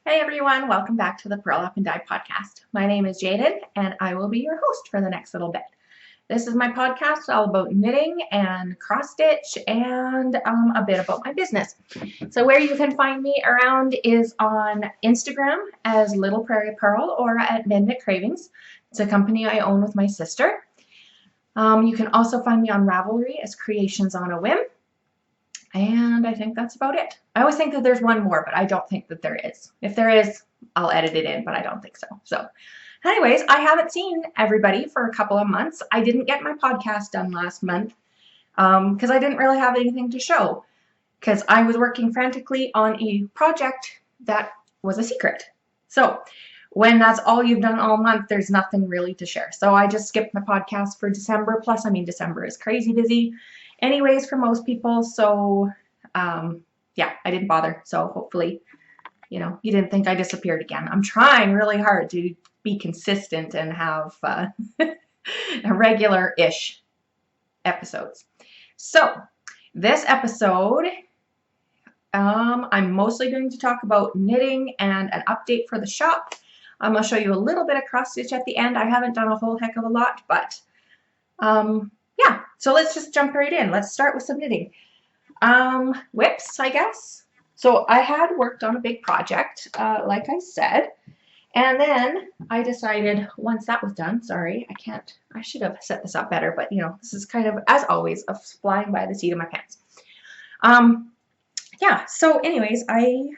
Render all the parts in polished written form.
Hey everyone, welcome back to the Purl Up Dye Podcast. My name is Geode and I will be your host for the next little bit. This is my podcast all about knitting and cross stitch and a bit about my business. So where you can find me around is on Instagram as Little Prairie Pearl or at Midknit Cravings. It's a company I own with my sister. You can also find me on Ravelry as Creations on a Whim. And I think that's about it. I always think that there's one more, but I don't think that there is. If there is, I'll edit it in, but I don't think so. So anyways, I haven't seen everybody for a couple of months. I didn't get my podcast done last month because I didn't really have anything to show because I was working frantically on a project that was a secret. So when that's all you've done all month, there's nothing really to share. So I just skipped my podcast for December. Plus, I mean, December is crazy busy anyways for most people. So yeah, I didn't bother. So hopefully, you didn't think I disappeared again. I'm trying really hard to be consistent and have regular-ish episodes. So this episode, I'm mostly going to talk about knitting and an update for the shop. I'm going to show you a little bit of cross stitch at the end. I haven't done a whole heck of a lot, but yeah, so let's just jump right in. Let's start with some knitting. Whips, I guess. So I had worked on a big project, like I said, and then I decided once that was done, sorry, I should have set this up better, but this is kind of, as always, flying by the seat of my pants. Yeah, so anyways, I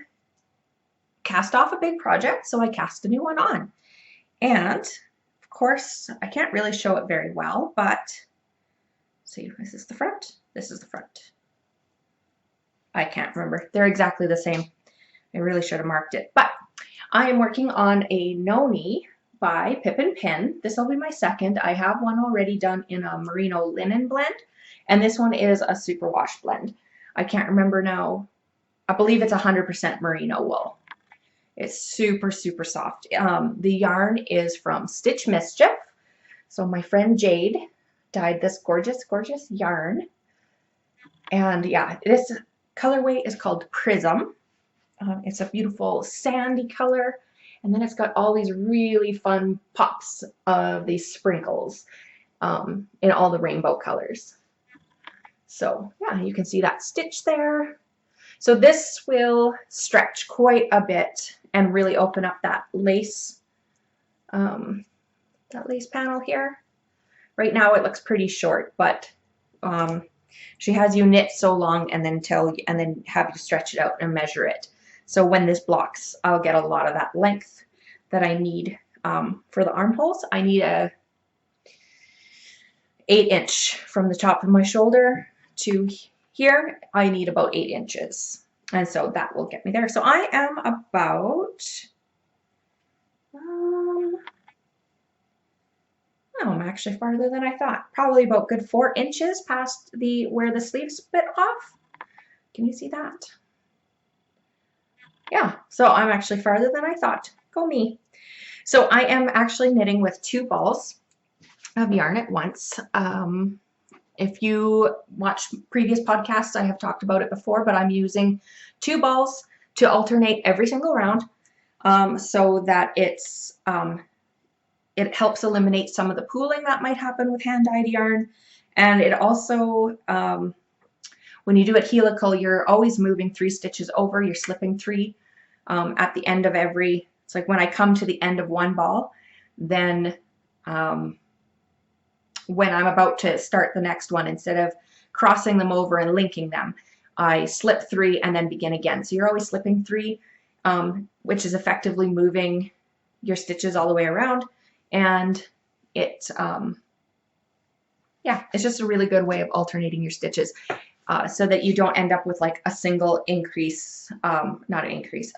cast off a big project, so I cast a new one on. And of course, I can't really show it very well, but see, this is the front, this is the front. I can't remember. They're exactly the same. I really should have marked it. But I am working on a Noni by Pip Pin. This will be my second. I have one already done in a merino linen blend, and this one is a superwash blend. I can't remember now. I believe it's 100% merino wool. It's super, super soft. The yarn is from Stitch Mischief. So my friend Jade dyed this gorgeous, gorgeous yarn. And yeah, this colorway is called Prism. It's a beautiful sandy color. And then it's got all these really fun pops of these sprinkles in all the rainbow colors. So yeah, you can see that stitch there. So this will stretch quite a bit and really open up that lace panel here. Right now it looks pretty short, but she has you knit so long and then have you stretch it out and measure it. So when this blocks, I'll get a lot of that length that I need for the armholes. I need a 8-inch from the top of my shoulder to here. I need about 8 inches. And so that will get me there. So I am about, I'm actually farther than I thought. Probably about good 4 inches past where the sleeves split off. Can you see that? Yeah, so I'm actually farther than I thought. Go me. So I am actually knitting with 2 balls of yarn at once. If you watched previous podcasts, I have talked about it before, but I'm using 2 balls to alternate every single round so that it helps eliminate some of the pooling that might happen with hand-dyed yarn. And it also, when you do it helical, you're always moving 3 stitches over. You're slipping 3 at the end of every, it's like when I come to the end of one ball, then when I'm about to start the next one, instead of crossing them over and linking them, I slip 3 and then begin again. So you're always slipping 3, which is effectively moving your stitches all the way around. And it's just a really good way of alternating your stitches so that you don't end up with like a single increase, not an increase,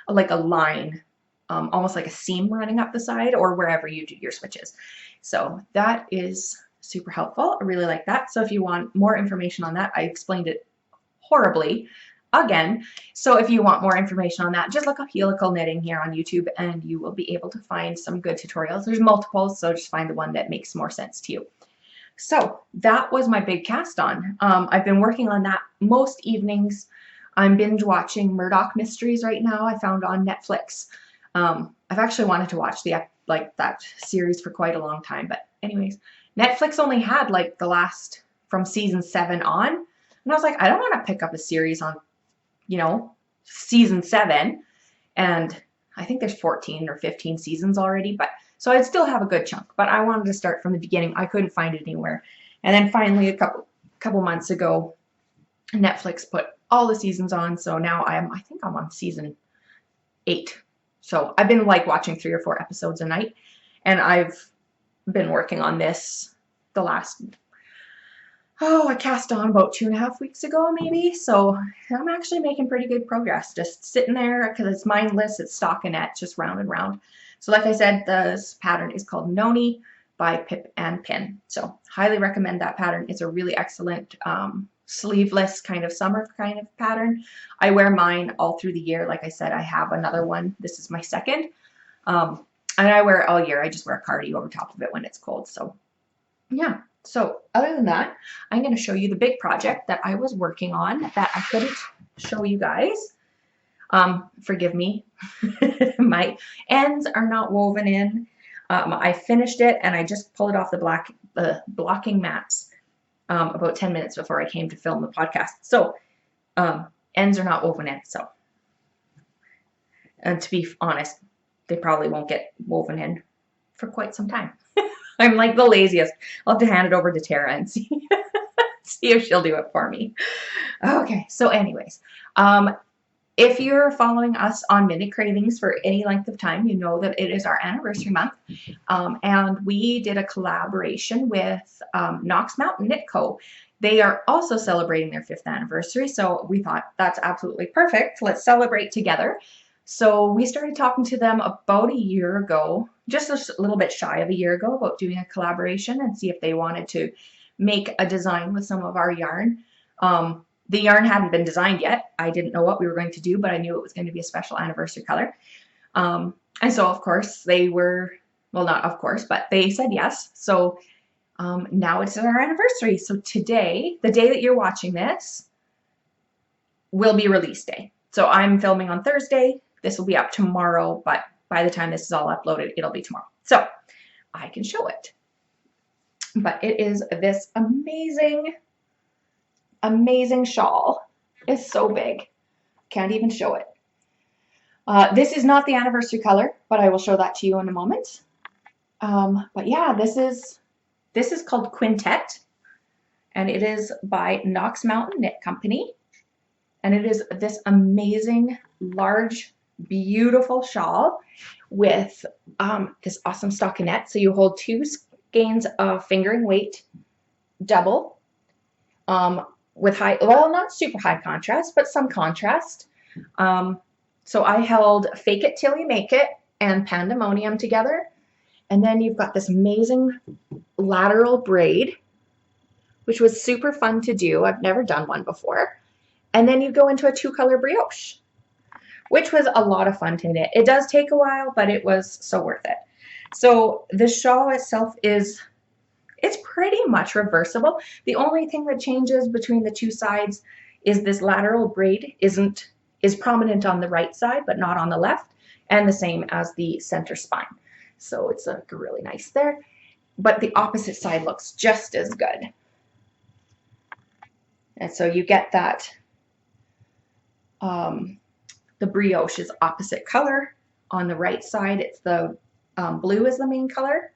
like a line, almost like a seam running up the side or wherever you do your switches. So that is super helpful. I really like that. So if you want more information on that, I explained it horribly again. So if you want more information on that, just look up helical knitting here on YouTube and you will be able to find some good tutorials. There's multiples, so just find the one that makes more sense to you. So that was my big cast on. I've been working on that most evenings. I'm binge watching Murdoch Mysteries right now. I found on Netflix. I've actually wanted to watch that series for quite a long time, but anyways, Netflix only had like the last from season 7 on, and I was like, I don't want to pick up a series on, you know, season 7, and I think there's 14 or 15 seasons already, but so I'd still have a good chunk, but I wanted to start from the beginning. I couldn't find it anywhere, and then finally a couple months ago, Netflix put all the seasons on, so now I think I'm on season 8. So I've been like watching 3 or 4 episodes a night, and I've been working on this the last, I cast on about 2.5 weeks ago maybe, so I'm actually making pretty good progress, just sitting there because it's mindless, it's stockinette, just round and round. So like I said, this pattern is called Noni by Pip Pin, so highly recommend that pattern. It's a really excellent sleeveless kind of summer kind of pattern. I wear mine all through the year. Like I said, I have another one. This is my second. And I wear it all year. I just wear a cardi over top of it when it's cold. So yeah. So other than that, I'm going to show you the big project that I was working on that I couldn't show you guys. Forgive me. My ends are not woven in. I finished it and I just pulled it off the blocking mats about 10 minutes before I came to film the podcast. So ends are not woven in. So, and to be honest, they probably won't get woven in for quite some time. I'm like the laziest. I'll have to hand it over to Tara and see if she'll do it for me. Okay, so anyways, if you're following us on Midknit Cravings for any length of time, you know that it is our anniversary month. And we did a collaboration with Knox Mountain Knit Co. They are also celebrating their 5th anniversary, so we thought that's absolutely perfect. Let's celebrate together. So we started talking to them about a year ago, just a little bit shy of a year ago, about doing a collaboration and see if they wanted to make a design with some of our yarn. The yarn hadn't been designed yet. I didn't know what we were going to do, but I knew it was going to be a special anniversary color. And so, of course, they were, well, not of course, but they said yes. So now it's our anniversary. So today, the day that you're watching this, will be release day. So I'm filming on Thursday. This will be up tomorrow, but by the time this is all uploaded, it'll be tomorrow. So I can show it. But it is this amazing shawl. It's so big. Can't even show it. This is not the anniversary color, but I will show that to you in a moment. But yeah, this is called Quintette, and it is by Knox Mountain Knit Company. And it is this amazing, large, beautiful shawl with this awesome stockinette. So you hold 2 skeins of fingering weight double with high, well, not super high contrast, but some contrast. So I held Fake It Till You Make It and Pandemonium together. And then you've got this amazing lateral braid, which was super fun to do. I've never done one before. And then you go into a 2-color brioche, which was a lot of fun to knit. It does take a while, but it was so worth it. So the shawl itself it's pretty much reversible. The only thing that changes between the 2 sides is this lateral braid is prominent on the right side, but not on the left, and the same as the center spine. So it's really nice there, but the opposite side looks just as good. And so you get that the brioche is opposite color. On the right side, it's the blue is the main color.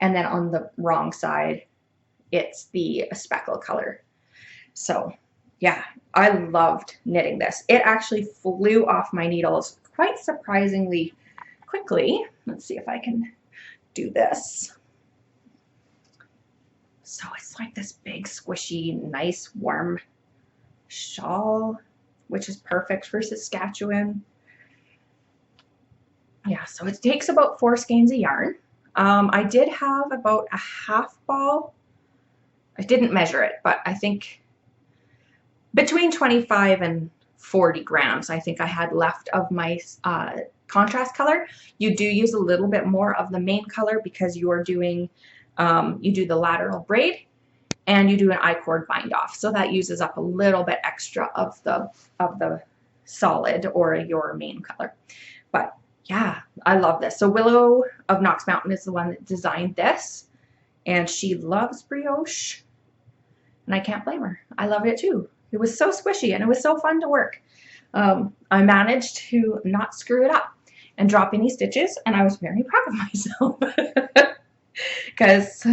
And then on the wrong side, it's the speckle color. So yeah, I loved knitting this. It actually flew off my needles quite surprisingly quickly. Let's see if I can do this. So it's like this big, squishy, nice, warm shawl, which is perfect for Saskatchewan. Yeah, so it takes about 4 skeins of yarn. I did have about a half ball. I didn't measure it, but I think between 25 and 40 grams, I think I had left of my contrast color. You do use a little bit more of the main color because you are doing, you do the lateral braid. and you do an I-cord bind off. So that uses up a little bit extra of the solid or your main color. But yeah, I love this. So Willow of Knox Mountain is the one that designed this, and she loves brioche, and I can't blame her. I loved it too. It was so squishy and it was so fun to work. I managed to not screw it up and drop any stitches, and I was very proud of myself because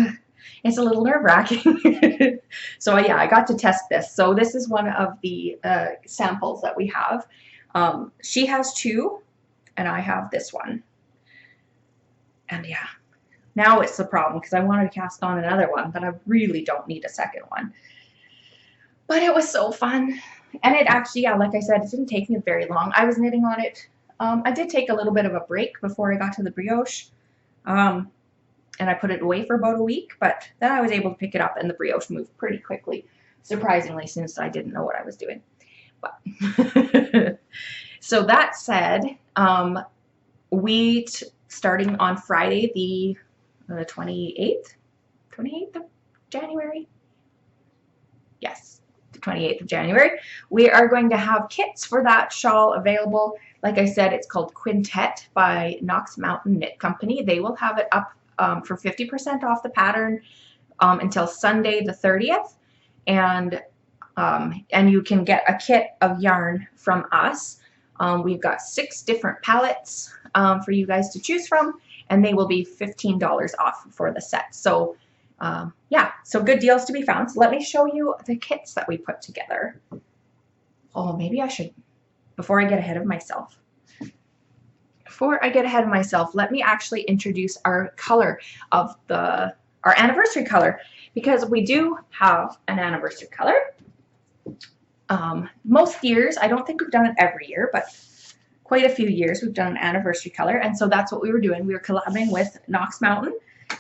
it's a little nerve-wracking. So yeah, I got to test this. So this is one of the samples that we have. She has two, and I have this one. And yeah, now it's the problem because I wanted to cast on another one, but I really don't need a second one. But it was so fun. And it actually, yeah, like I said, it didn't take me very long. I was knitting on it. I did take a little bit of a break before I got to the brioche. And I put it away for about a week, but then I was able to pick it up, and the brioche moved pretty quickly, surprisingly, since I didn't know what I was doing. But so that said, starting on Friday, the 28th of January? Yes, the 28th of January. We are going to have kits for that shawl available. Like I said, it's called Quintette by Knox Mountain Knit Company. They will have it up for 50% off the pattern until Sunday the 30th. And you can get a kit of yarn from us. We've got 6 different palettes for you guys to choose from, and they will be $15 off for the set. So yeah, so good deals to be found. So let me show you the kits that we put together. Oh, maybe I should, before I get ahead of myself. Let me actually introduce our color of our anniversary color, because we do have an anniversary color. Most years, I don't think we've done it every year, but quite a few years we've done an anniversary color, and so that's what we were doing. We were collabing with Knox Mountain.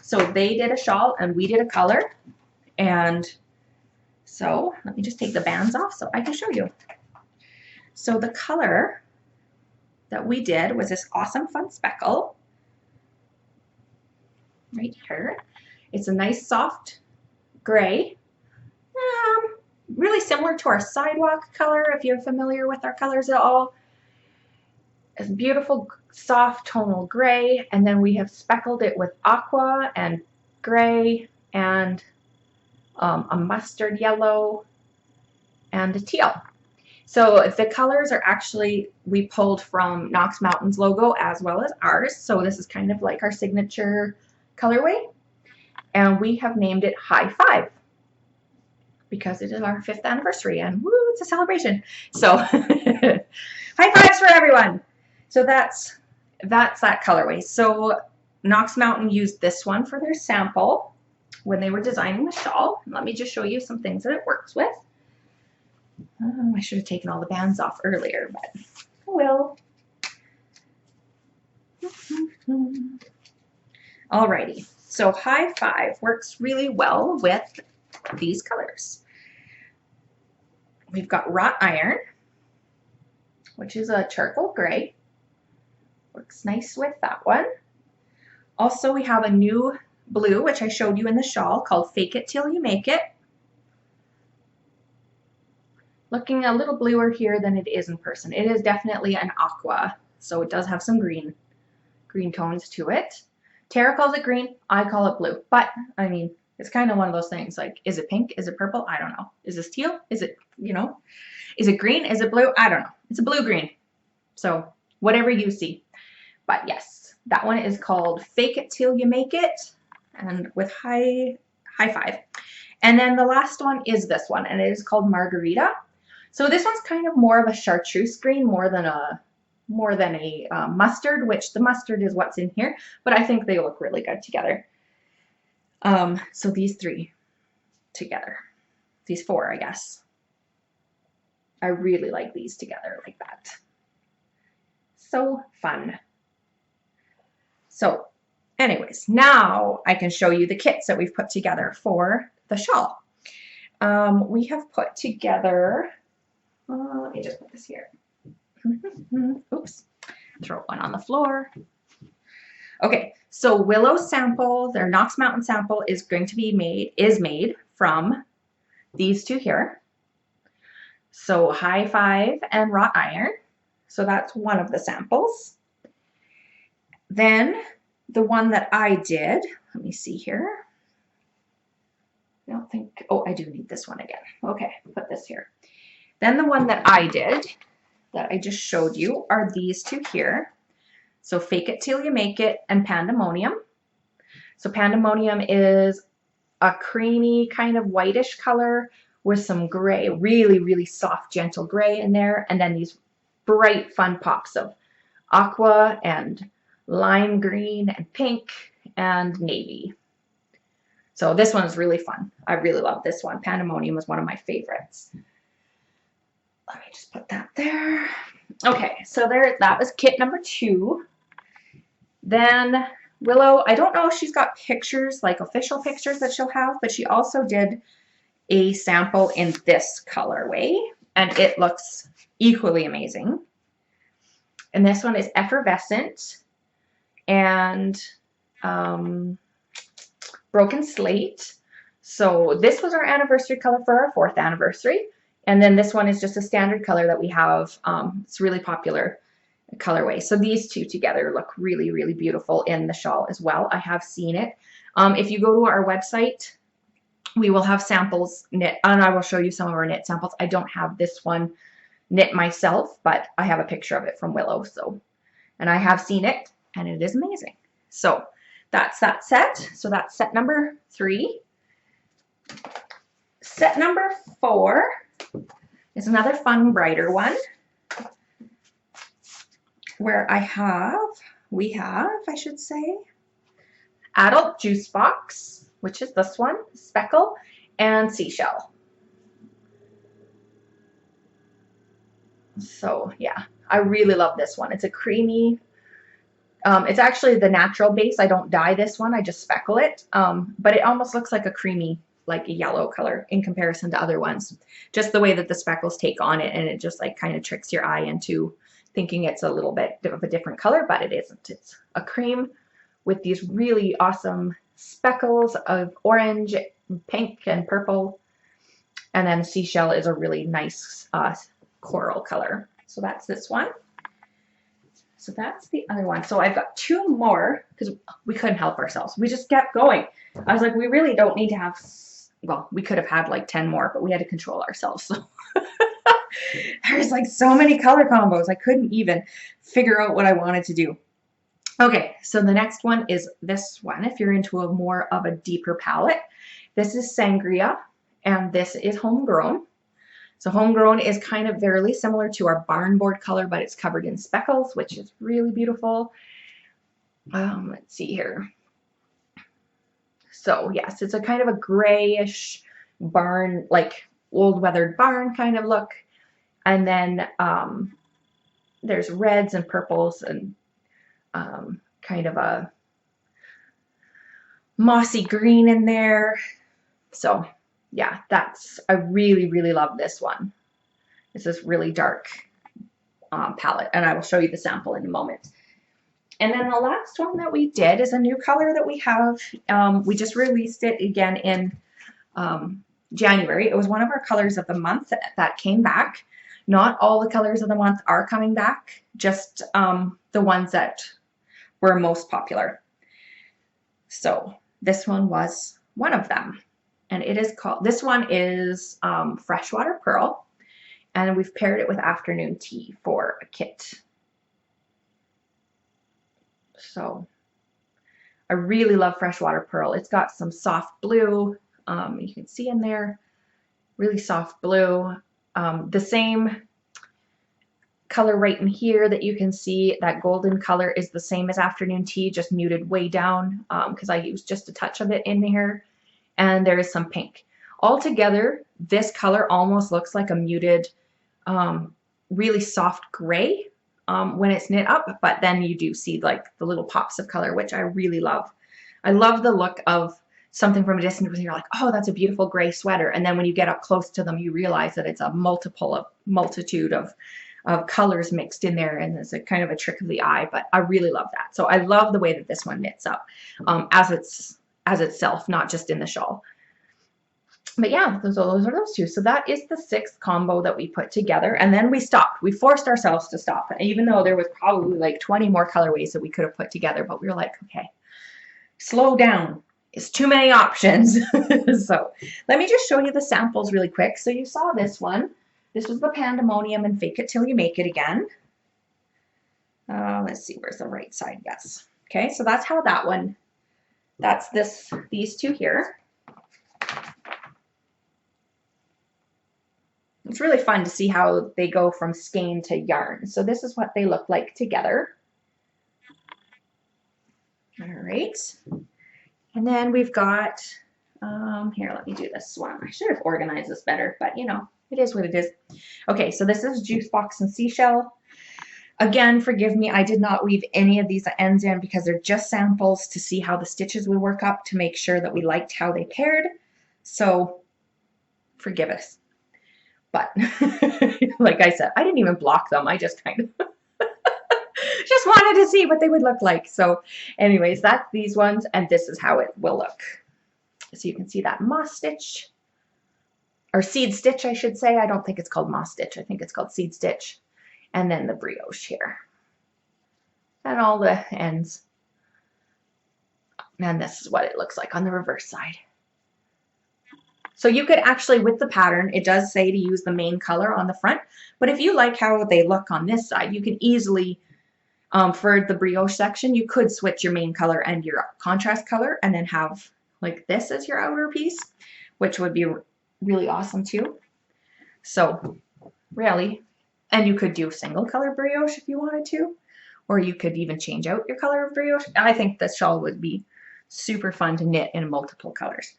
So they did a shawl and we did a color. And so let me just take the bands off so I can show you. So the color that we did was this awesome fun speckle right here. It's a nice soft gray, really similar to our sidewalk color if you're familiar with our colors at all. It's beautiful soft tonal gray, and then we have speckled it with aqua and gray and a mustard yellow and a teal. So the colors are actually, we pulled from Knox Mountain's logo as well as ours. So this is kind of like our signature colorway. And we have named it High Five because it is our 5th anniversary, and woo, it's a celebration. So high fives for everyone. So that's that colorway. So Knox Mountain used this one for their sample when they were designing the shawl. Let me just show you some things that it works with. I should have taken all the bands off earlier, but I will. Alrighty, so High Five works really well with these colors. We've got wrought iron, which is a charcoal gray. Works nice with that one. Also, we have a new blue, which I showed you in the shawl, called Fake It Till You Make It. Looking a little bluer here than it is in person. It is definitely an aqua, so it does have some green tones to it. Tara calls it green, I call it blue. But, I mean, it's kind of one of those things, like, is it pink? Is it purple? I don't know. Is this teal? Is it, you know? Is it green? Is it blue? I don't know. It's a blue-green. So, whatever you see. But yes, that one is called Fake It Till You Make It, and with High Five. And then the last one is this one, and it is called Margarita. So this one's kind of more of a chartreuse green, more than a mustard, which the mustard is what's in here, but I think they look really good together. So these 3 together, these 4, I guess. I really like these together like that. So fun. So anyways, now I can show you the kits that we've put together for the shawl. We have put together, let me just put this here. Oops, throw one on the floor. Okay, so Willow Sample, their Knox Mountain sample is made from these two here. So High Five and Wrought Iron. So that's one of the samples. Then the one that I did, let me see here. I don't think, oh, I do need this one again. Okay, put this here. Then the one that I did, that I just showed you, are these two here. So Fake It Till You Make It and Pandemonium. So Pandemonium is a creamy kind of whitish color with some gray, really, really soft, gentle gray in there. And then these bright, fun pops of aqua and lime green and pink and navy. So this one is really fun. I really love this one. Pandemonium was one of my favorites. Let me just put that there. Okay, so there, that was kit number 2. Then Willow, I don't know if she's got pictures, like official pictures that she'll have, but she also did a sample in this colorway, and it looks equally amazing. And this one is Effervescent and Broken Slate. So this was our anniversary color for our 4th anniversary. And then this one is just a standard color that we have. It's really popular colorway. So these two together look really, really beautiful in the shawl as well. I have seen it. If you go to our website, we will have samples knit, and I will show you some of our knit samples. I don't have this one knit myself, but I have a picture of it from Willow. So, and I have seen it, and it is amazing. So that's that set. So that's set number 3. Set number 4 is another fun, brighter one where we have, I should say, Adult Juice Box, which is this one, Speckle, and Seashell. So yeah, I really love this one. It's a creamy, it's actually the natural base. I don't dye this one, I just speckle it, but it almost looks like a creamy, like a yellow color in comparison to other ones. Just the way that the speckles take on it, and it just like kind of tricks your eye into thinking it's a little bit of a different color, but it isn't. It's a cream with these really awesome speckles of orange, pink, and purple. And then Seashell is a really nice coral color. So that's this one. So that's the other one. So I've got 2 more because we couldn't help ourselves. We just kept going. I was like, we really don't need to have, well, we could have had like 10 more, but we had to control ourselves. So there's like so many color combos. I couldn't even figure out what I wanted to do. Okay, so the next one is this one. If you're into a more of a deeper palette, this is Sangria, and this is Homegrown. So Homegrown is kind of very similar to our barn board color, but it's covered in speckles, which is really beautiful. Let's see here. So yes, it's a kind of a grayish barn, like old weathered barn kind of look. And then there's reds and purples and kind of a mossy green in there. So yeah, I really, really love this one. It's this really dark palette, and I will show you the sample in a moment. And then the last one that we did is a new color that we have. We just released it again in January. It was one of our colors of the month that came back. Not all the colors of the month are coming back, just the ones that were most popular. So this one was one of them. And it is called, this one is Freshwater Pearl, and we've paired it with Afternoon Tea for a kit. So I really love Freshwater Pearl. It's got some soft blue, you can see in there, really soft blue. The same color right in here that you can see, that golden color is the same as Afternoon Tea, just muted way down because I used just a touch of it in here. And there is some pink. Altogether, this color almost looks like a muted, really soft gray when it's knit up, but then you do see like the little pops of color, which I really love. I love the look of something from a distance where you're like, oh, that's a beautiful gray sweater. And then when you get up close to them, you realize that it's a multitude of colors mixed in there, and it's a kind of a trick of the eye, but I really love that. So I love the way that this one knits up as itself, not just in the shawl. But yeah, those are those two. So that is the 6th combo that we put together. And then we stopped. We forced ourselves to stop, even though there was probably like 20 more colorways that we could have put together. But we were like, okay, slow down. It's too many options. So let me just show you the samples really quick. So you saw this one. This was the Pandemonium and Fake It Till You Make It Again. Let's see, where's the right side? Yes. Okay, so that's how that one, that's these two here. It's really fun to see how they go from skein to yarn. So this is what they look like together. All right. And then we've got, here, let me do this one. I should have organized this better, but you know, it is what it is. Okay, so this is Juice Box and Seashell. Again, forgive me, I did not weave any of these ends in because they're just samples to see how the stitches would work up to make sure that we liked how they paired. So forgive us. But like I said, I didn't even block them. I just kind of just wanted to see what they would look like. So anyways, that's these ones, and this is how it will look. So you can see that moss stitch, or seed stitch, I should say. I don't think it's called moss stitch. I think it's called seed stitch. And then the brioche here. And all the ends. And this is what it looks like on the reverse side. So you could actually, with the pattern, it does say to use the main color on the front. But if you like how they look on this side, you can easily, for the brioche section, you could switch your main color and your contrast color and then have like this as your outer piece, which would be really awesome too. So really, and you could do single color brioche if you wanted to, or you could even change out your color of brioche. I think this shawl would be super fun to knit in multiple colors.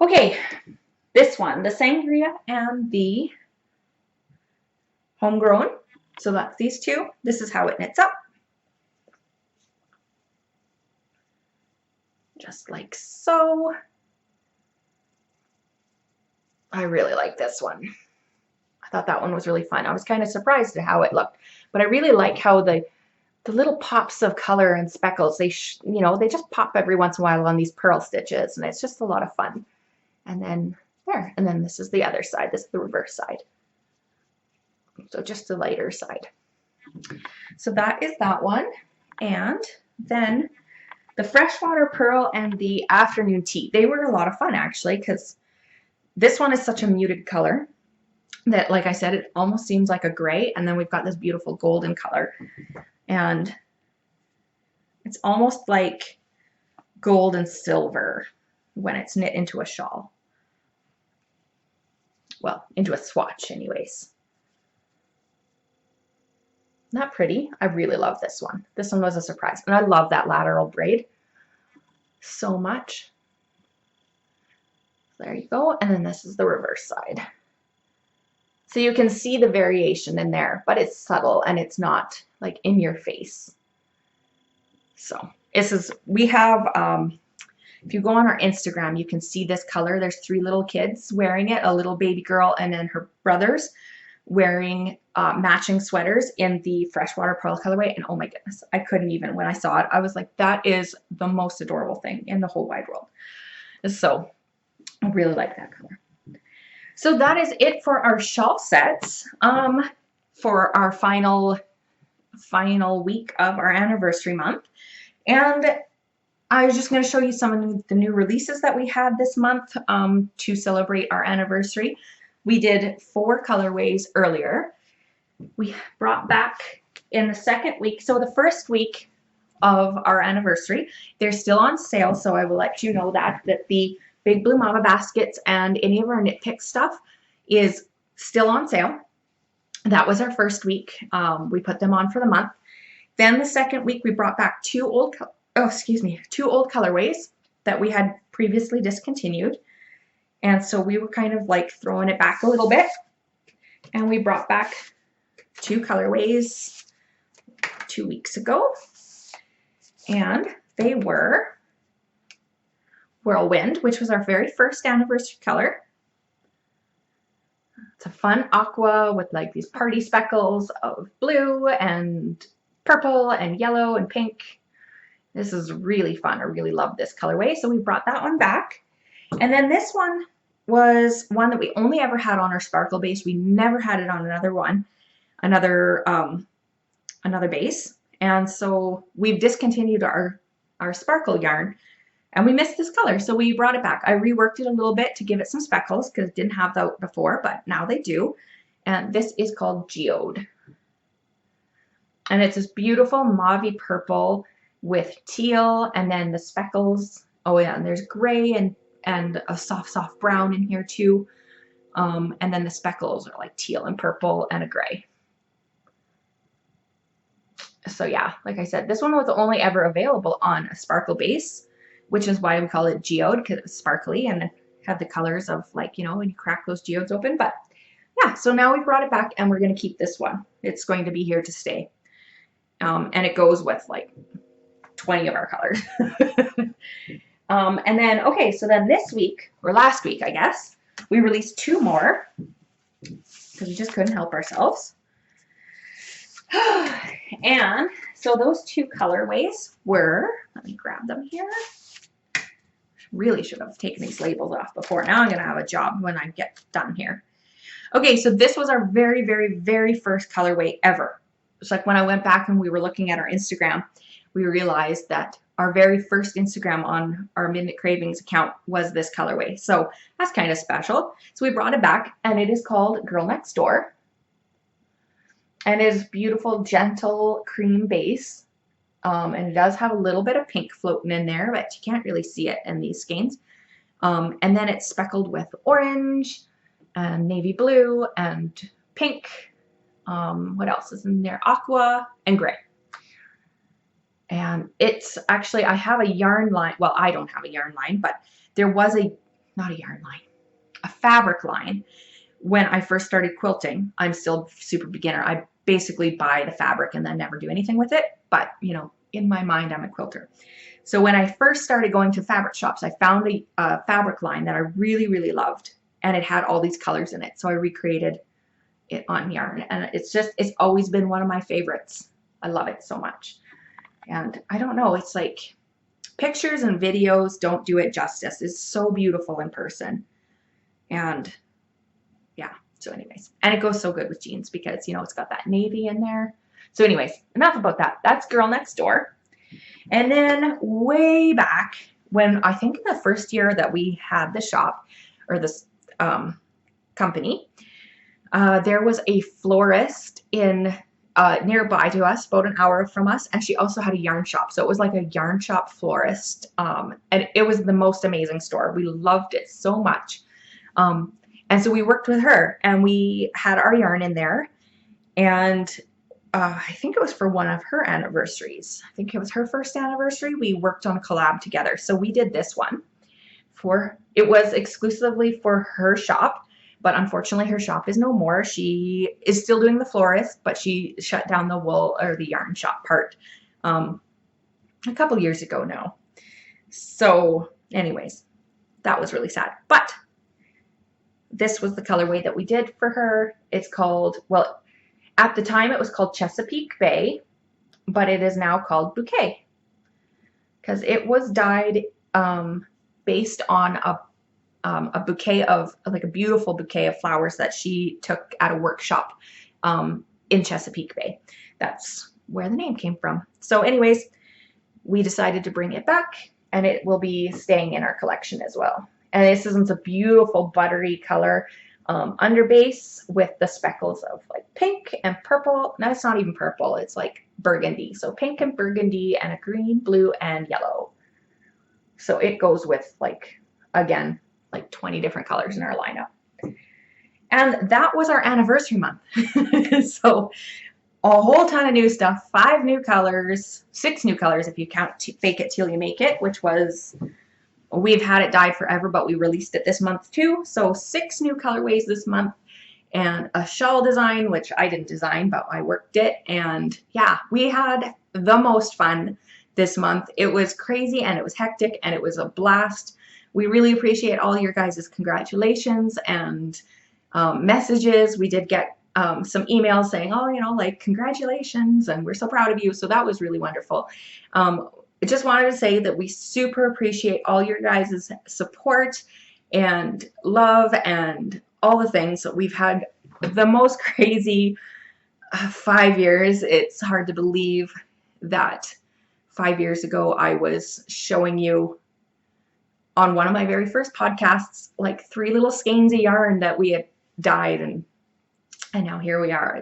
Okay, this one, the Sangria and the Homegrown. So that's these two. This is how it knits up. Just like so. I really like this one. I thought that one was really fun. I was kind of surprised at how it looked, but I really like how the little pops of color and speckles, they you know, they just pop every once in a while on these purl stitches, and it's just a lot of fun. And then there, and then this is the other side. This is the reverse side. So just the lighter side. So that is that one. And then the Freshwater Pearl and the Afternoon Tea. They were a lot of fun actually, because this one is such a muted color that, like I said, it almost seems like a gray, and then we've got this beautiful golden color. And it's almost like gold and silver when it's knit into a shawl. Well, into a swatch anyways. Not pretty. I really love this one. This one was a surprise. And I love that lateral braid so much. There you go. And then this is the reverse side. So you can see the variation in there, but it's subtle and it's not like in your face. So this is, we have, if you go on our Instagram, you can see this color. There's 3 little kids wearing it, a little baby girl and then her brothers wearing matching sweaters in the Freshwater Pearl colorway. And oh my goodness, I couldn't even, when I saw it, I was like, that is the most adorable thing in the whole wide world. So I really like that color. So that is it for our shawl sets for our final week of our anniversary month. And I was just going to show you some of the new releases that we had this month to celebrate our anniversary. We did 4 colorways earlier. We brought back in the second week, so the first week of our anniversary, they're still on sale, so I will let you know that the Big Blue Mama baskets and any of our knit pick stuff is still on sale. That was our first week. We put them on for the month. Then the second week we brought back 2 old colorways that we had previously discontinued. And so we were kind of like throwing it back a little bit. And we brought back 2 colorways 2 weeks ago. And they were Whirlwind, which was our very first anniversary color. It's a fun aqua with like these party speckles of blue and purple and yellow and pink. This is really fun. I really love this colorway. So we brought that one back. And then this one was one that we only ever had on our sparkle base. We never had it on another one, another base. And so we've discontinued our sparkle yarn, and we missed this color, so we brought it back. I reworked it a little bit to give it some speckles because it didn't have that before, but now they do. And this is called Geode. And it's this beautiful mauvey purple with teal, and then the speckles. Oh yeah, and there's gray and a soft brown in here too. And then the speckles are like teal and purple and a gray. So yeah, like I said, this one was only ever available on a sparkle base, which is why we call it Geode, because it's sparkly and it had the colors of, like, you know, when you crack those geodes open. But yeah, so now we brought it back and we're going to keep this one. It's going to be here to stay. And it goes with like 20 of our colors. And then, okay, so then this week, or last week, I guess, we released 2 more because we just couldn't help ourselves. And so those 2 colorways were, let me grab them here. Really should have taken these labels off before. Now I'm going to have a job when I get done here. Okay, so this was our very, very, very first colorway ever. It's like when I went back and we were looking at our Instagram, we realized that our very first Instagram on our Midknit Cravings account was this colorway. So that's kind of special. So we brought it back, and it is called Girl Next Door. And it is beautiful, gentle cream base. And it does have a little bit of pink floating in there, but you can't really see it in these skeins. And then it's speckled with orange and navy blue and pink. What else is in there? Aqua and gray. And it's actually, I have a yarn line. Well, I don't have a yarn line, but there was not a yarn line, a fabric line. When I first started quilting, I'm still super beginner. I basically buy the fabric and then never do anything with it. But, you know, in my mind, I'm a quilter. So when I first started going to fabric shops, I found a fabric line that I really, really loved. And it had all these colors in it. So I recreated it on yarn. And it's always been one of my favorites. I love it so much. And I don't know, it's like pictures and videos don't do it justice. It's so beautiful in person. And yeah, so anyways, and it goes so good with jeans because, you know, it's got that navy in there. So anyways, enough about that. That's Girl Next Door. And then way back when, I think in the first year that we had the shop, or this company, there was a florist in nearby to us, about an hour from us, and she also had a yarn shop. So it was like a yarn shop florist, and it was the most amazing store. We loved it so much. And so we worked with her, and we had our yarn in there, and I think it was for one of her anniversaries. I think it was her first anniversary. We worked on a collab together. So we did this one it was exclusively for her shop. But unfortunately, her shop is no more. She is still doing the florist, but she shut down the wool or the yarn shop part a couple years ago now. So anyways, that was really sad. But this was the colorway that we did for her. It's called, well, at the time it was called Chesapeake Bay, but it is now called Bouquet because it was dyed based on a bouquet of, like, a beautiful bouquet of flowers that she took at a workshop in Chesapeake Bay. That's where the name came from. So anyways, we decided to bring it back, and it will be staying in our collection as well. And this is a beautiful buttery color underbase with the speckles of like pink and purple. No, it's not even purple. It's like burgundy. So pink and burgundy and a green, blue, and yellow. So it goes with, like, again, like 20 different colors in our lineup. And that was our anniversary month. So a whole ton of new stuff, 5 new colors, 6 new colors if you count Fake It Till You Make It, which was, we've had it dyed forever, but we released it this month too. So 6 new colorways this month, and a shawl design, which I didn't design, but I worked it. And yeah, we had the most fun this month. It was crazy, and it was hectic, and it was a blast. We really appreciate all your guys' congratulations and messages. We did get some emails saying, oh, you know, like, congratulations, and we're so proud of you. So that was really wonderful. I just wanted to say that we super appreciate all your guys' support and love and all the things. So we've had the most crazy 5 years. It's hard to believe that 5 years ago I was showing you on one of my very first podcasts like 3 little skeins of yarn that we had dyed, and now here we are.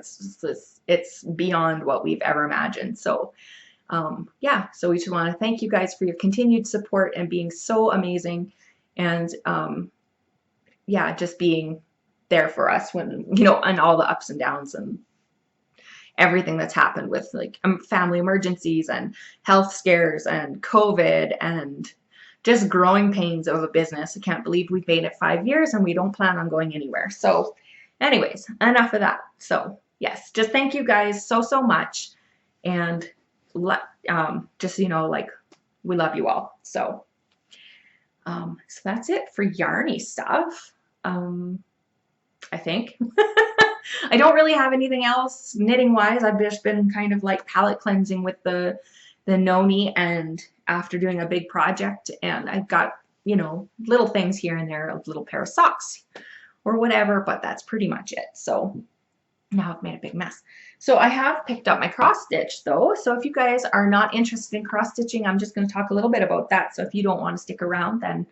It's beyond what we've ever imagined. So yeah, so we just want to thank you guys for your continued support and being so amazing, and yeah, just being there for us when, you know, and all the ups and downs and everything that's happened with like family emergencies and health scares and COVID and just growing pains of a business. I can't believe we've made it 5 years and we don't plan on going anywhere. So anyways, enough of that. So yes, just thank you guys so much, and just, you know, like, we love you all. So so that's it for yarny stuff. I think. I don't really have anything else knitting wise. I've just been kind of like palette cleansing with the Noni, and after doing a big project, and I've got, you know, little things here and there, a little pair of socks or whatever, but that's pretty much it. So now I've made a big mess. So I have picked up my cross stitch though. So if you guys are not interested in cross stitching, I'm just going to talk a little bit about that. So if you don't want to stick around, then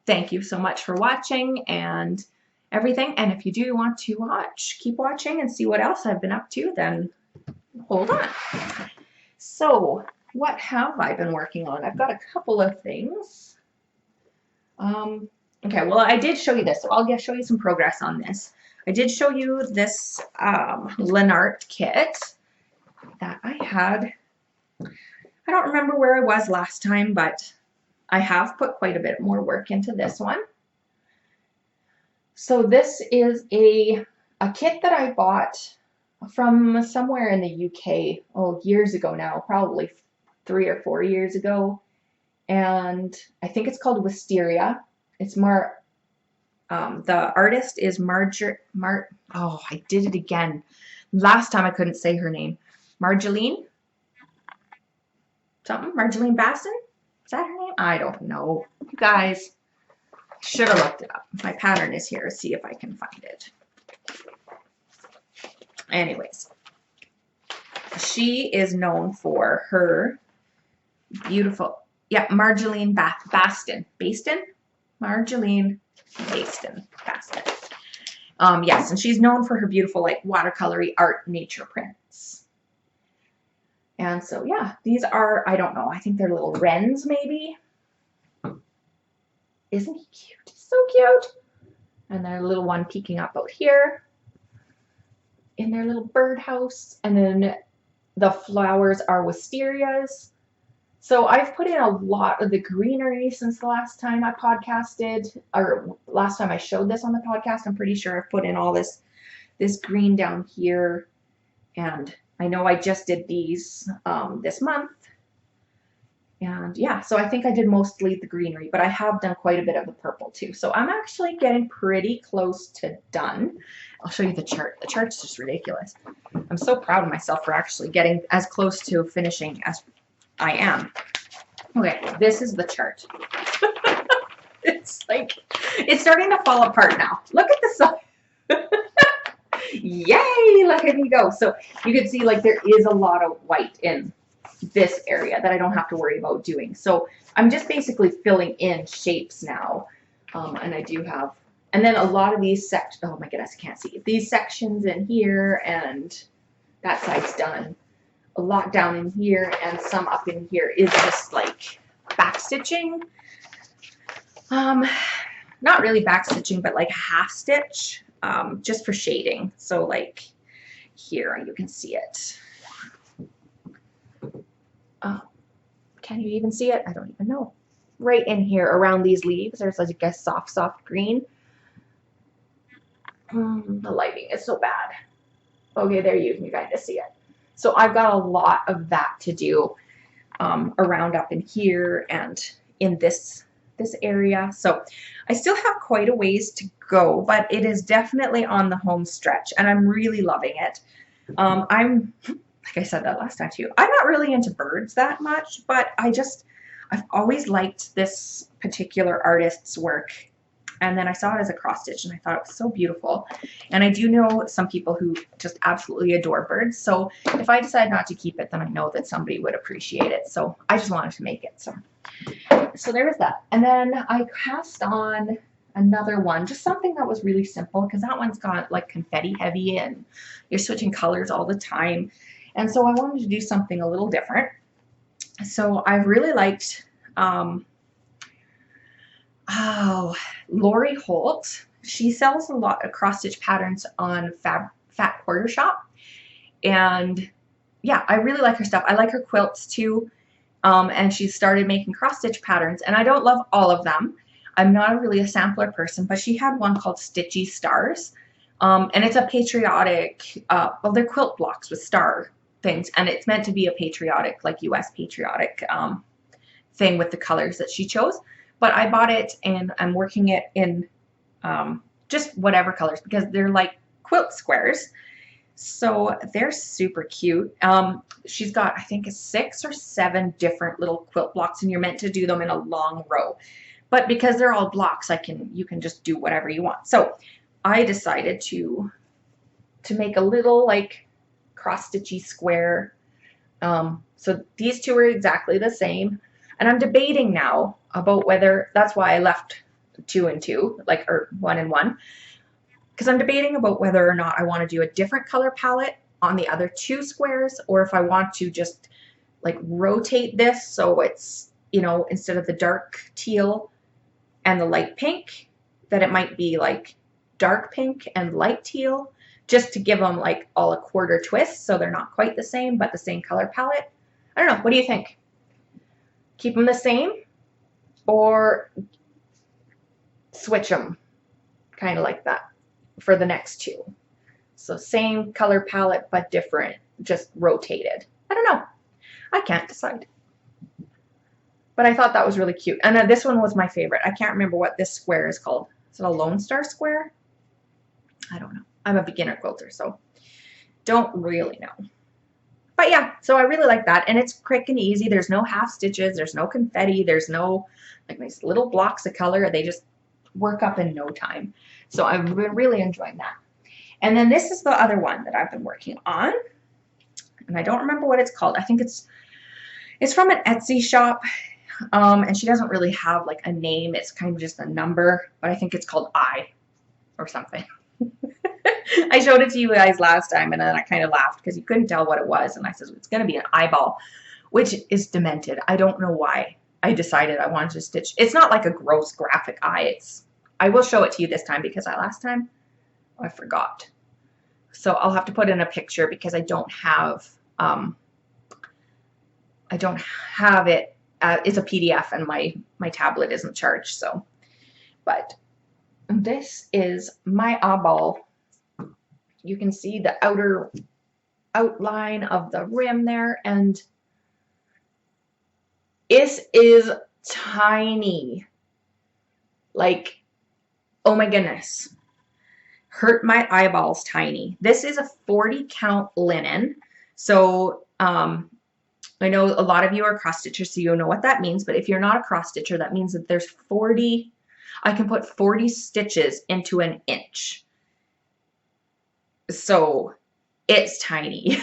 thank you so much for watching and everything. And if you do want to watch, keep watching and see what else I've been up to, then hold on. So what have I been working on? I've got a couple of things. Okay, well, I did show you this, so I'll show you some progress on this. I did show you this Lanart kit that I had. I don't remember where I was last time, but I have put quite a bit more work into this one. So this is a kit that I bought from somewhere in the UK, oh, years ago now, probably 3 or 4 years ago. And I think it's called Wisteria. It's the artist is oh, I did it again. Last time I couldn't say her name. Marjolein? Something? Marjolein Bastin? Is that her name? I don't know. You guys, should have looked it up. My pattern is here. See if I can find it. Anyways, she is known for her beautiful, yeah, Marjolein Bastin. Bastin? Marjolein Bastin. Bastin. Yes, and she's known for her beautiful, like, watercolory art nature prints. And so, yeah, these are, I don't know, I think they're little wrens, maybe. Isn't he cute? He's so cute. And there's a little one peeking up out here in their little birdhouse. And then the flowers are wisterias. So I've put in a lot of the greenery since the last time I podcasted, or last time I showed this on the podcast. I'm pretty sure I've put in all this green down here. And I know I just did these this month. And yeah, so I think I did mostly the greenery, but I have done quite a bit of the purple too. So I'm actually getting pretty close to done. I'll show you the chart. The chart's just ridiculous. I'm so proud of myself for actually getting as close to finishing as I am. Okay, this is the chart. It's like, it's starting to fall apart now. Look at the side. Yay, look at me go. So you can see like there is a lot of white in this area that I don't have to worry about doing. So I'm just basically filling in shapes now. And I do have, and then a lot of these oh my goodness, I can't see. These sections in here, and that side's done. A lot down in here and some up in here is just like back stitching. Not really back stitching, but like half stitch, just for shading. So like here you can see it. Can you even see it? I don't even know. Right in here around these leaves, there's like a soft green. The lighting is so bad. Okay, there you can kind of see it. So I've got a lot of that to do around up in here and in this area. So I still have quite a ways to go, but it is definitely on the home stretch, and I'm really loving it. I'm, like I said that last time too, I'm not really into birds that much, but I've always liked this particular artist's work. and then I saw it as a cross stitch and I thought it was so beautiful. And I do know some people who just absolutely adore birds, so if I decide not to keep it, then I know that somebody would appreciate it, so I just wanted to make it. So there was that. And then I cast on another one, just something that was really simple, because that one's got like confetti heavy and you're switching colors all the time, and so I wanted to do something a little different. So I really liked Lori Holt. She sells a lot of cross stitch patterns on Fat Quarter Shop, and yeah, I really like her stuff. I like her quilts too, and she started making cross stitch patterns, and I don't love all of them. I'm not really a sampler person, but she had one called Stitchy Stars, and it's a patriotic, well, they're quilt blocks with star things, and it's meant to be a patriotic, like US patriotic thing with the colors that she chose. But I bought it and I'm working it in just whatever colors, because they're like quilt squares. So they're super cute. She's got, I think, 6 or 7 different little quilt blocks, and you're meant to do them in a long row. But because they're all blocks, you can just do whatever you want. So I decided to make a little like cross stitchy square. So these two are exactly the same, and I'm debating now about whether, that's why I left 2 and 2, like, or 1 and 1, because I'm debating about whether or not I want to do a different color palette on the other 2 squares, or if I want to just like rotate this so it's, you know, instead of the dark teal and the light pink, that it might be like dark pink and light teal, just to give them like all a quarter twist, so they're not quite the same, but the same color palette. I don't know. What do you think? Keep them the same or switch them, kind of like that, for the next 2? So same color palette, but different, just rotated. I don't know. I can't decide. But I thought that was really cute. And this one was my favorite. I can't remember what this square is called. Is it a Lone Star square? I don't know. I'm a beginner quilter, so don't really know. But yeah, so I really like that. And it's quick and easy. There's no half stitches. There's no confetti. There's no like nice little blocks of color. They just work up in no time. So I've been really enjoying that. And then this is the other one that I've been working on. And I don't remember what it's called. I think it's from an Etsy shop. And she doesn't really have like a name. It's kind of just a number, but I think it's called I or something. I showed it to you guys last time, and then I kind of laughed because you couldn't tell what it was. And I said, it's going to be an eyeball, which is demented. I don't know why I decided I wanted to stitch. It's not like a gross graphic eye. I will show it to you this time, because last time I forgot. So I'll have to put in a picture, because I don't have it. It's a PDF, and my tablet isn't charged. So, but this is my eyeball. You can see the outer outline of the rim there, and this is tiny. Like, oh my goodness. Hurt my eyeballs tiny. This is a 40 count linen. So, I know a lot of you are cross stitchers, so you know what that means. But if you're not a cross stitcher, that means that there's 40, I can put 40 stitches into an inch. So it's tiny.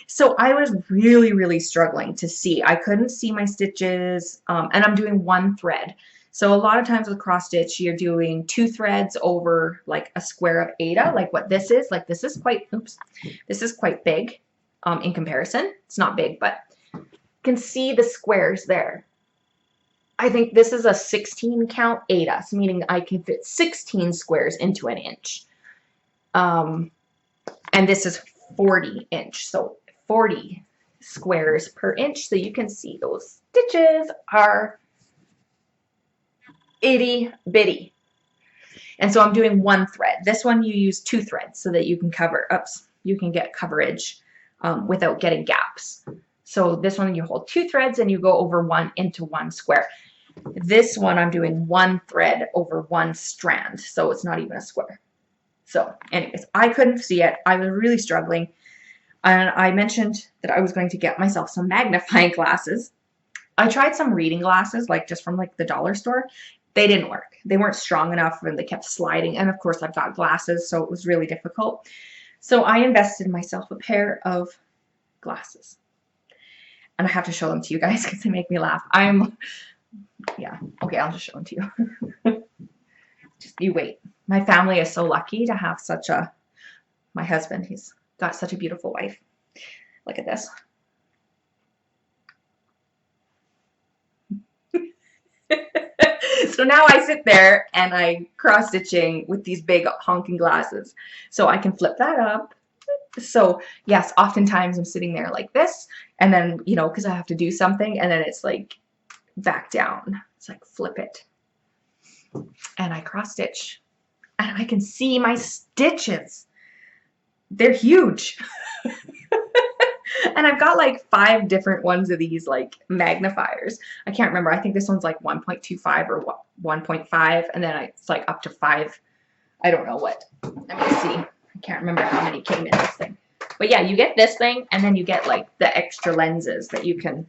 So I was really, really struggling to see. I couldn't see my stitches, and I'm doing 1 thread. So a lot of times with cross stitch, you're doing 2 threads over like a square of Aida, like what this is. Like this is quite, oops, this is quite big in comparison. It's not big, but you can see the squares there. I think this is a 16 count Aida, so meaning I can fit 16 squares into an inch. And this is 40 inch, so 40 squares per inch. So you can see those stitches are itty bitty. And so I'm doing 1 thread. This one you use 2 threads so that you can cover, you can get coverage without getting gaps. So this one you hold 2 threads and you go over 1 into 1 square. This one I'm doing 1 thread over 1 strand, so it's not even a square. So anyways, I couldn't see it. I was really struggling. And I mentioned that I was going to get myself some magnifying glasses. I tried some reading glasses, like just from like the dollar store, they didn't work. They weren't strong enough and they kept sliding. And of course I've got glasses, so it was really difficult. So I invested in myself a pair of glasses. And I have to show them to you guys because they make me laugh. Yeah, okay, I'll just show them to you. Just you wait. My family is so lucky to have my husband, he's got such a beautiful wife. Look at this. So now I sit there and I cross stitching with these big honking glasses. So I can flip that up. So yes, oftentimes I'm sitting there like this, and then, you know, because I have to do something, and then it's like back down. It's like flip it. And I cross stitch. And I can see my stitches. They're huge. And I've got like 5 different ones of these like magnifiers. I can't remember. I think this one's like 1.25 or 1.5, and then it's like up to 5. I don't know what. Let me see. I can't remember how many came in this thing. But yeah, you get this thing, and then you get like the extra lenses that you can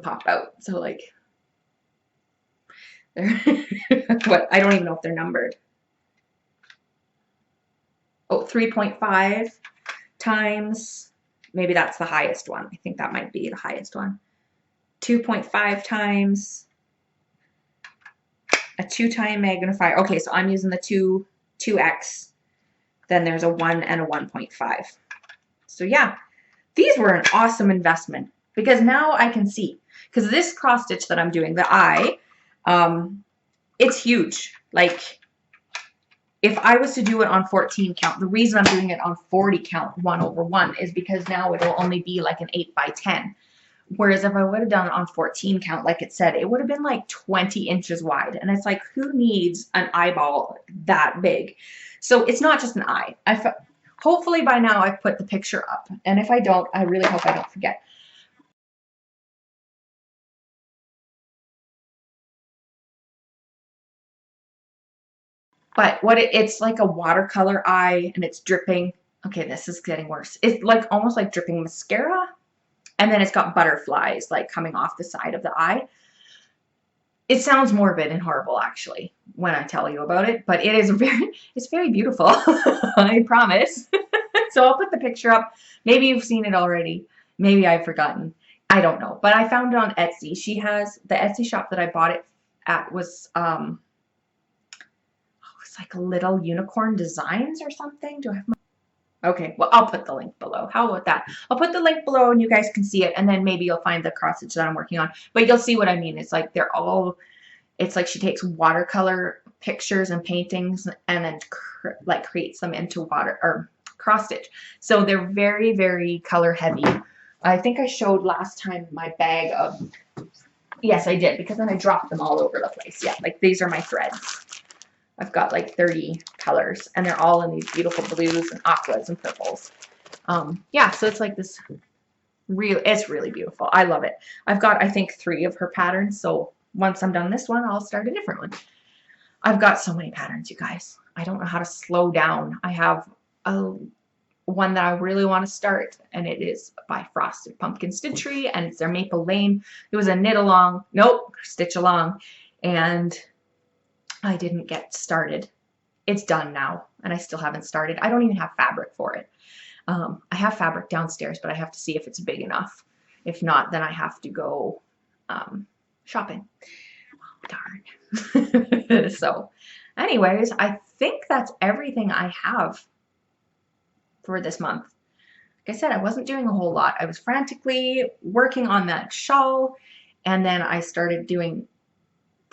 pop out. So like, they're what, I don't even know if they're numbered. Oh, 3.5 times, maybe that's the highest one. I think that might be the highest one. 2.5 times a 2-time magnifier. Okay, so I'm using the 2x. Then there's a 1 and a 1.5. So yeah, these were an awesome investment because now I can see. Because this cross stitch that I'm doing, the eye, it's huge. Like, if I was to do it on 14 count, the reason I'm doing it on 40 count 1/1 is because now it'll only be like an 8 by 10. Whereas if I would have done it on 14 count, like it said, it would have been like 20 inches wide. And it's like, who needs an eyeball that big? So it's not just an eye. Hopefully by now I've put the picture up. And if I don't, I really hope I don't forget. But it's like a watercolor eye, and it's dripping. Okay, this is getting worse. It's like almost like dripping mascara, and then it's got butterflies like coming off the side of the eye. It sounds morbid and horrible actually when I tell you about it, but it's very beautiful. I promise. So I'll put the picture up. Maybe you've seen it already. Maybe I've forgotten. I don't know. But I found it on Etsy. She has the Etsy shop that I bought it at was it's like Little Unicorn Designs or something. Do I have my... Okay, well, I'll put the link below. How about that? I'll put the link below and you guys can see it, and then maybe you'll find the cross stitch that I'm working on. But you'll see what I mean. It's like it's like she takes watercolor pictures and paintings and then like creates them into cross stitch. So they're very, very color heavy. I think I showed last time my bag of, yes, I did, because then I dropped them all over the place. Yeah, like these are my threads. I've got like 30 colors, and they're all in these beautiful blues and aquas and purples. Yeah, so it's like this it's really beautiful. I love it. I've got, I think, 3 of her patterns, so once I'm done this one, I'll start a different one. I've got so many patterns, you guys. I don't know how to slow down. I have one that I really want to start, and it is by Frosted Pumpkin Stitchery, and it's their Maple Lane. It was a knit along, nope, stitch along, and I didn't get started. It's done now, and I still haven't started. I don't even have fabric for it. I have fabric downstairs, but I have to see if it's big enough. If not, then I have to go shopping. Oh, darn. So, anyways, I think that's everything I have for this month. Like I said, I wasn't doing a whole lot. I was frantically working on that shawl, and then I started doing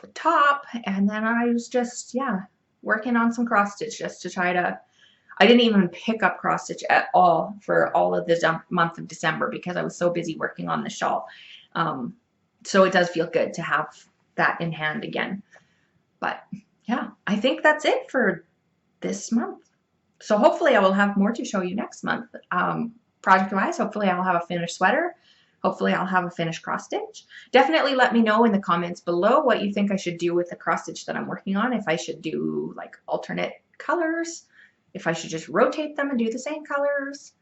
the top, and then I was just, yeah, working on some cross stitch just to try to, I didn't even pick up cross stitch at all for all of the month of December because I was so busy working on the shawl. So it does feel good to have that in hand again. But yeah, I think that's it for this month. So hopefully I will have more to show you next month. Project-wise, hopefully I'll have a finished sweater. Hopefully I'll have a finished cross stitch. Definitely let me know in the comments below what you think I should do with the cross stitch that I'm working on. If I should do like alternate colors, if I should just rotate them and do the same colors.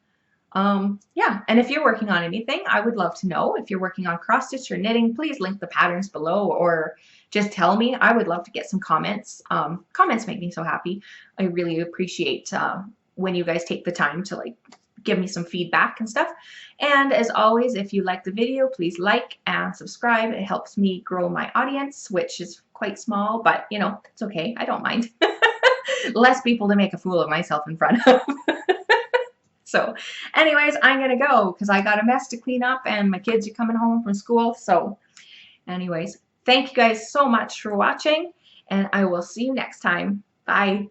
Yeah, and if you're working on anything, I would love to know. If you're working on cross stitch or knitting, please link the patterns below, or just tell me. I would love to get some comments. Comments make me so happy. I really appreciate when you guys take the time to like give me some feedback and stuff. And as always, if you like the video, please like and subscribe. It helps me grow my audience, which is quite small, but you know, it's okay. I don't mind. Less people to make a fool of myself in front of. So anyways, I'm going to go because I got a mess to clean up and my kids are coming home from school. So anyways, thank you guys so much for watching, and I will see you next time. Bye.